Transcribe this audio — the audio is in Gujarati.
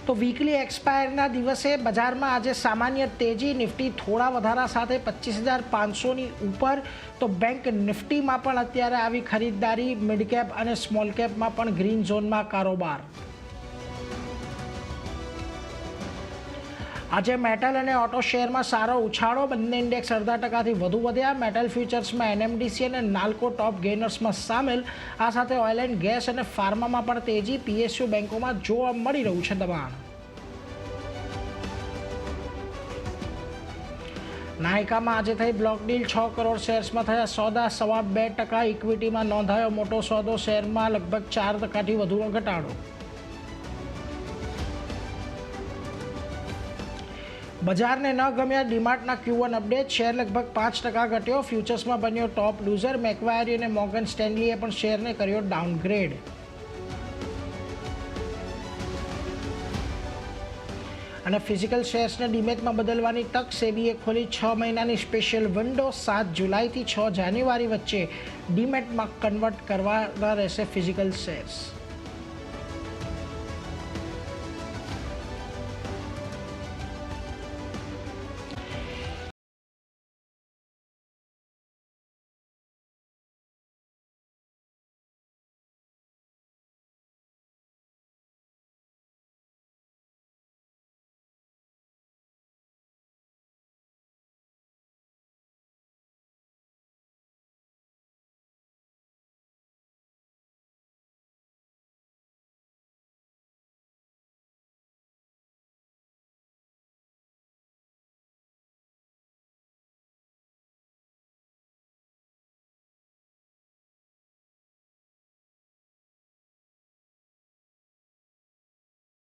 તો વીકલી એક્સપાયરના દિવસે બજારમાં આજે સામાન્ય તેજી, નિફ્ટી થોડા વધારા સાથે 25,500ની ઉપર. તો બેંક નિફ્ટીમાં પણ અત્યારે આવી ખરીદદારી. મિડ કેપ અને સ્મોલ કેપમાં પણ ગ્રીન ઝોનમાં કારોબાર. આજે મેટલ અને ઓટો શેરમાં સારો ઉછાળો. બંને ઇન્ડેક્સ 0.5% વધુ વધ્યા. મેટલ ફ્યુચર્સમાં એનએમડીસી અને નાલ્કો ટોપ ગેઇનર્સમાં સામેલ. આ સાથે ઓઇલ એન્ડ ગેસ અને ફાર્મામાં પણ તેજી. પીએસયુ બેંકોમાં જોવા મળી રહ્યું છે દબાણ. નાયકામાં આજે થઈ બ્લોક ડીલ. 6 કરોડ શેર્સમાં થયા સોદા. 2.25% ઇક્વિટીમાં નોંધાયો મોટો સોદો. શેરમાં લગભગ 4%થી વધુનો ઘટાડો. બજારને ન ગમ્યા ડીમાર્ટના Q1 અપડેટ. શેર લગભગ 5% ઘટ્યો. ફ્યુચર્સમાં બન્યો ટોપ લૂઝર. મેક્વાયરી અને મોર્ગન સ્ટેનલીએ પણ શેરને કર્યો ડાઉનગ્રેડ. અને ફિઝિકલ શેર્સને ડીમેટમાં બદલવાની તક. સેબીએ ખોલી 6 મહિનાની સ્પેશિયલ વિન્ડો. 7 જુલાઈથી 6 જાન્યુઆરી વચ્ચે ડીમેટમાં કન્વર્ટ કરવાના રહેશે ફિઝિકલ શેર્સ.